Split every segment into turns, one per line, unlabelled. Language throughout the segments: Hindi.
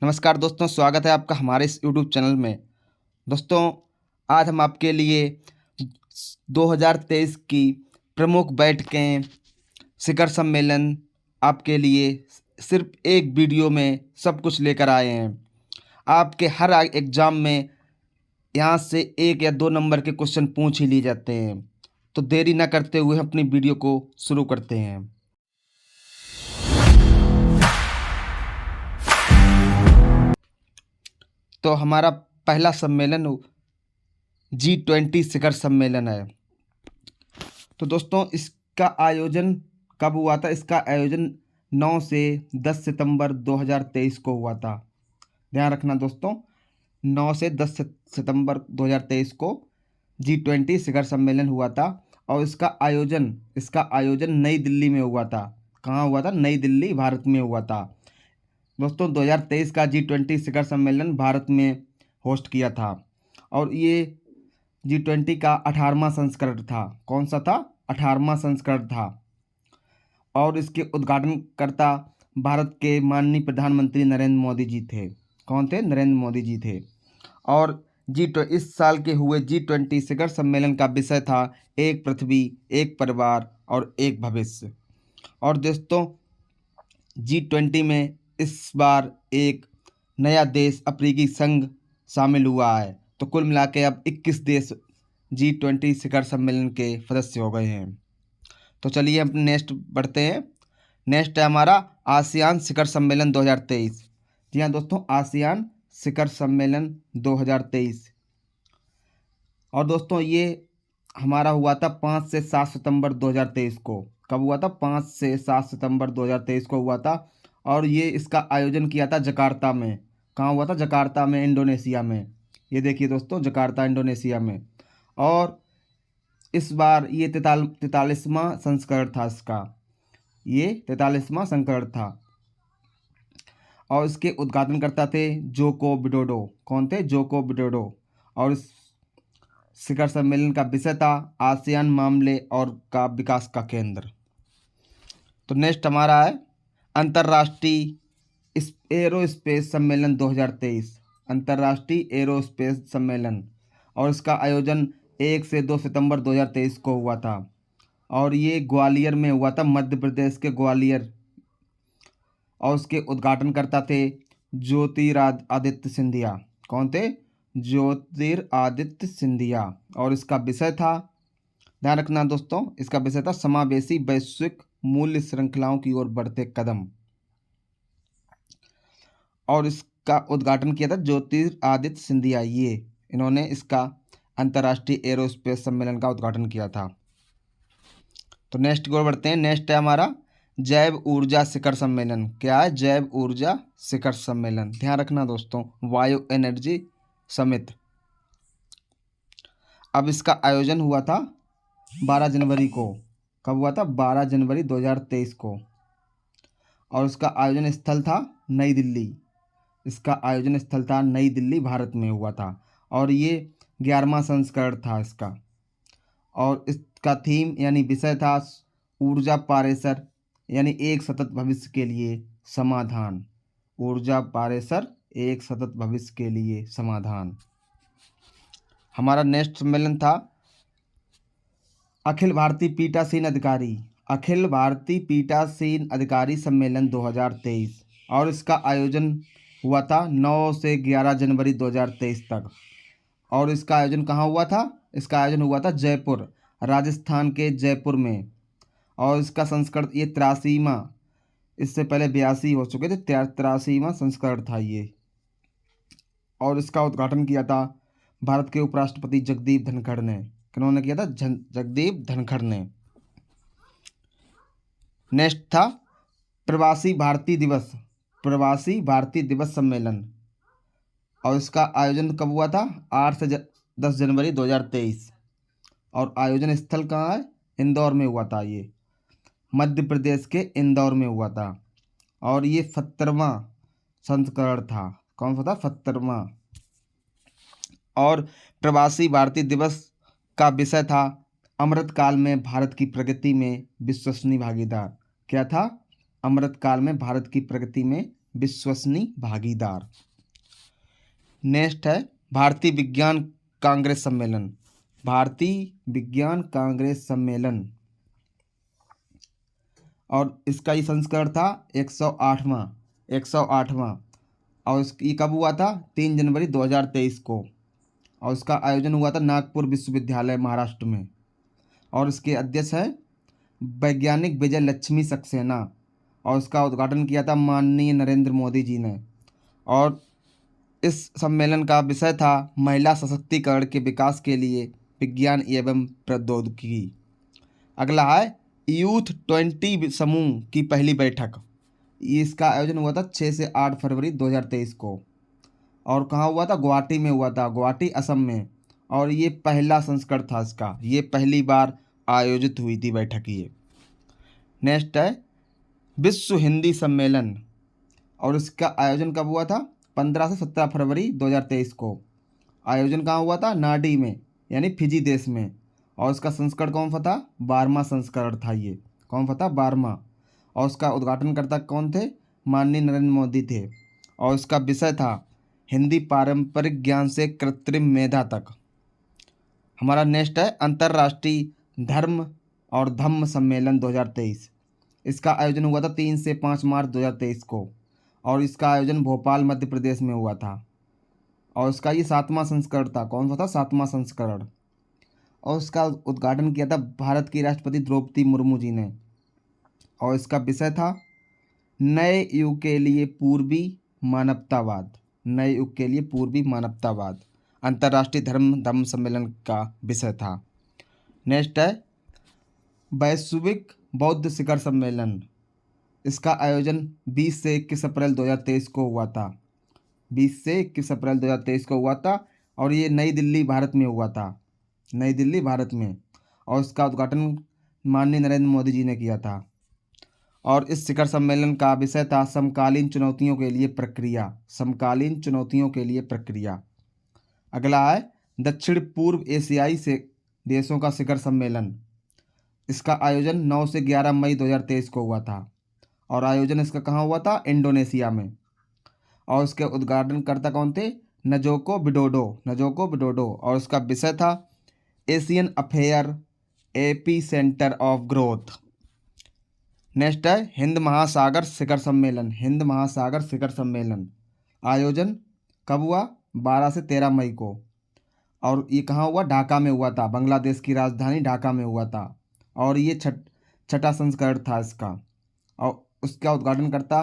नमस्कार दोस्तों, स्वागत है आपका हमारे इस यूट्यूब चैनल में। दोस्तों, आज हम आपके लिए 2023 की प्रमुख बैठकें, शिखर सम्मेलन आपके लिए सिर्फ एक वीडियो में सब कुछ लेकर आए हैं। आपके हर एग्ज़ाम में यहाँ से 1 या 2 नंबर के क्वेश्चन पूछ ही लिए जाते हैं। तो देरी न करते हुए अपनी वीडियो को शुरू करते हैं। तो हमारा पहला सम्मेलन G20 शिखर सम्मेलन है। तो दोस्तों, इसका आयोजन कब हुआ था? इसका आयोजन 9 से 10 सितंबर 2023 को हुआ था। ध्यान रखना दोस्तों, 9 से 10 सितंबर 2023 को G20 शिखर सम्मेलन हुआ था और इसका आयोजन नई दिल्ली में हुआ था। कहाँ हुआ था? नई दिल्ली, भारत में हुआ था। दोस्तों, 2023 का G20 शिखर सम्मेलन भारत में होस्ट किया था और ये G20 का 18वां संस्करण था। कौन सा था? 18वां संस्करण था और इसके उद्घाटनकर्ता भारत के माननीय प्रधानमंत्री नरेंद्र मोदी जी थे। कौन थे? नरेंद्र मोदी जी थे। और इस साल के हुए G20 शिखर सम्मेलन का विषय था एक पृथ्वी, एक परिवार और एक भविष्य। और दोस्तों, G20 में इस बार एक नया देश अफ्रीकी संघ शामिल हुआ है। तो कुल मिला के अब 21 देश G20 शिखर सम्मेलन के सदस्य हो गए हैं। तो चलिए हम नेक्स्ट बढ़ते हैं। नेक्स्ट है हमारा आसियान शिखर सम्मेलन 2023। जी हाँ दोस्तों, आसियान शिखर सम्मेलन 2023। और दोस्तों, ये हमारा हुआ था 5 से 7 सितंबर 2023 को। कब हुआ था? 5 से 7 सितंबर 2023 को हुआ था और ये इसका आयोजन किया था जकार्ता में। कहाँ हुआ था? जकार्ता में, इंडोनेशिया में। ये देखिए दोस्तों, जकार्ता, इंडोनेशिया में। और इस बार ये 43वां संस्करण था इसका। ये 43वां संस्करण था और इसके उद्घाटनकर्ता थे जोको विडोडो। कौन थे? Joko Widodo. और इस शिखर सम्मेलन का विषय था आसियान मामले और का विकास का केंद्र। तो नेक्स्ट हमारा है अंतर्राष्ट्रीय एरोस्पेस सम्मेलन 2023। अंतर्राष्ट्रीय एरोस्पेस सम्मेलन, और इसका आयोजन 1 से 2 सितंबर 2023 को हुआ था और ये ग्वालियर में हुआ था, मध्य प्रदेश के ग्वालियर। और उसके उद्घाटनकर्ता थे ज्योतिरादित्य सिंधिया। कौन थे? ज्योतिरादित्य सिंधिया। और इसका विषय था, ध्यान रखना दोस्तों, इसका विषय था समावेशी वैश्विक मूल्य श्रृंखलाओं की ओर बढ़ते कदम। और इसका उद्घाटन किया था ज्योतिरादित्य सिंधिया। इन्होंने इसका अंतर्राष्ट्रीय एरोस्पेस सम्मेलन का उद्घाटन किया था। तो नेक्स्ट की ओर बढ़ते हैं। नेक्स्ट है हमारा जैव ऊर्जा शिखर सम्मेलन। क्या है? जैव ऊर्जा शिखर सम्मेलन। ध्यान रखना दोस्तों, बायो एनर्जी समिट। अब इसका आयोजन हुआ था 12 जनवरी को। कब हुआ था? 12 जनवरी 2023 को। और इसका आयोजन स्थल था नई दिल्ली। इसका आयोजन स्थल था नई दिल्ली, भारत में हुआ था और ये 11वां संस्करण था इसका। और इसका थीम यानी विषय था ऊर्जा पारेसर, यानी एक सतत भविष्य के लिए समाधान। ऊर्जा पारेसर, एक सतत भविष्य के लिए समाधान। हमारा नेक्स्ट सम्मेलन था अखिल भारतीय पीठासीन अधिकारी, अखिल भारतीय पीठासीन अधिकारी सम्मेलन 2023। और इसका आयोजन हुआ था 9 से 11 जनवरी 2023 तक। और इसका आयोजन कहाँ हुआ था? इसका आयोजन हुआ था जयपुर, राजस्थान के जयपुर में। और इसका संस्करण ये 83वां, इससे पहले 82 हो चुके थे, 83वां संस्करण था ये। और इसका उद्घाटन किया था भारत के उपराष्ट्रपति जगदीप धनखड़ ने। किन्होंने किया था? जगदीप धनखड़ ने। नेक्स्ट था प्रवासी भारतीय दिवस, प्रवासी भारतीय दिवस सम्मेलन। और इसका आयोजन कब हुआ था? 8 से 10 जनवरी 2023। और आयोजन स्थल कहाँ है? इंदौर में हुआ था। ये मध्य प्रदेश के इंदौर में हुआ था और ये 70वां संस्करण था। कौन सा था? 70वां। और प्रवासी भारतीय दिवस का विषय था अमृतकाल में भारत की प्रगति में विश्वसनीय भागीदार। क्या था? अमृतकाल में भारत की प्रगति में विश्वसनीय भागीदार। नेक्स्ट है भारतीय विज्ञान कांग्रेस सम्मेलन। भारतीय विज्ञान कांग्रेस सम्मेलन और इसका ये संस्करण था 108वां और ये कब हुआ था? 3 जनवरी 2023 को। और इसका आयोजन हुआ था नागपुर विश्वविद्यालय महाराष्ट्र में। और इसके अध्यक्ष है वैज्ञानिक विजय लक्ष्मी सक्सेना और इसका उद्घाटन किया था माननीय नरेंद्र मोदी जी ने। और इस सम्मेलन का विषय था महिला सशक्तिकरण के विकास के लिए विज्ञान एवं प्रौद्योगिकी। अगला है यूथ 20 समूह की पहली बैठक। इसका आयोजन हुआ था 6 से 8 फरवरी 2023 को। और कहाँ हुआ था? गुवाहाटी में हुआ था, गुवाहाटी असम में। और ये पहला संस्करण था इसका, ये पहली बार आयोजित हुई थी बैठक ये। नेक्स्ट है विश्व हिंदी सम्मेलन और इसका आयोजन कब हुआ था? 15 से 17 फरवरी 2023 को। आयोजन कहाँ हुआ था? नाडी में यानी फिजी देश में। और इसका संस्करण कौन सा था? 12वां संस्करण था ये। कौन सा था? 12वां। और उसका उद्घाटनकर्ता कौन थे? माननीय नरेंद्र मोदी थे। और इसका विषय था हिंदी पारंपरिक ज्ञान से कृत्रिम मेधा तक। हमारा नेक्स्ट है अंतर्राष्ट्रीय धर्म और धम्म सम्मेलन 2023। इसका आयोजन हुआ था 3 से 5 मार्च 2023 को। और इसका आयोजन भोपाल मध्य प्रदेश में हुआ था। और इसका ये 7वां संस्करण था। कौन सा था? 7वां संस्करण। और इसका उद्घाटन किया था भारत की राष्ट्रपति द्रौपदी मुर्मू जी ने। और इसका विषय था नए युग के लिए पूर्वी मानवतावाद। नए युग के लिए पूर्वी मानवतावाद अंतर्राष्ट्रीय धम्म सम्मेलन का विषय था। नेक्स्ट है वैश्विक बौद्ध शिखर सम्मेलन। इसका आयोजन 20 से 21 अप्रैल 2023 को हुआ था। 20 से 21 अप्रैल 2023 को हुआ था। और ये नई दिल्ली भारत में हुआ था, नई दिल्ली भारत में। और इसका उद्घाटन माननीय नरेंद्र मोदी जी ने किया था। और इस शिखर सम्मेलन का विषय था समकालीन चुनौतियों के लिए प्रक्रिया। समकालीन चुनौतियों के लिए प्रक्रिया। अगला है दक्षिण पूर्व एशियाई से देशों का शिखर सम्मेलन। इसका आयोजन 9 से 11 मई 2023 को हुआ था। और आयोजन इसका कहाँ हुआ था? इंडोनेशिया में। और इसके उद्घाटनकर्ता कौन थे? नजोको विडोडो। और इसका विषय था Asian affair AP centre of growth. Next है हिंद महासागर शिखर सम्मेलन। हिंद महासागर शिखर सम्मेलन आयोजन कब हुआ? 12 से 13 मई को। और ये कहाँ हुआ? ढाका में हुआ था, बांग्लादेश की राजधानी ढाका में हुआ था। और ये छठा संस्करण था इसका। और उसका उद्घाटनकर्ता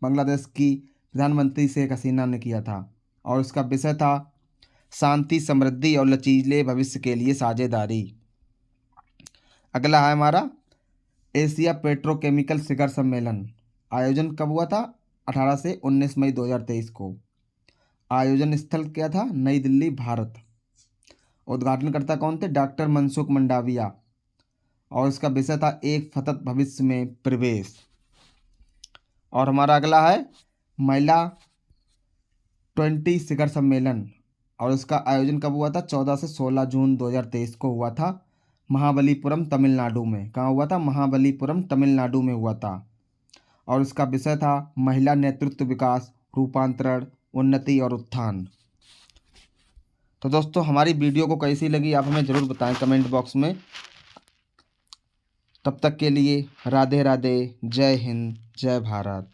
बांग्लादेश की प्रधानमंत्री शेख हसीना ने किया था। और इसका विषय था शांति, समृद्धि और लचीले भविष्य के लिए साझेदारी। अगला है हमारा एशिया पेट्रोकेमिकल शिखर सम्मेलन। आयोजन कब हुआ था? 18 से 19 मई 2023 को। आयोजन स्थल क्या था? नई दिल्ली भारत। उद्घाटनकर्ता कौन थे? डॉक्टर मनसुख मंडाविया। और इसका विषय था एक सतत भविष्य में प्रवेश। और हमारा अगला है महिला 20 शिखर सम्मेलन। और इसका आयोजन कब हुआ था? 14 से 16 जून 2023 को हुआ था महाबलीपुरम तमिलनाडु में। कहाँ हुआ था? महाबलीपुरम तमिलनाडु में हुआ था। और इसका विषय था महिला नेतृत्व, विकास, रूपांतरण, उन्नति और उत्थान। तो दोस्तों हमारी वीडियो को कैसी लगी आप हमें ज़रूर बताएं कमेंट बॉक्स में। तब तक के लिए राधे राधे, जय हिंद, जय भारत।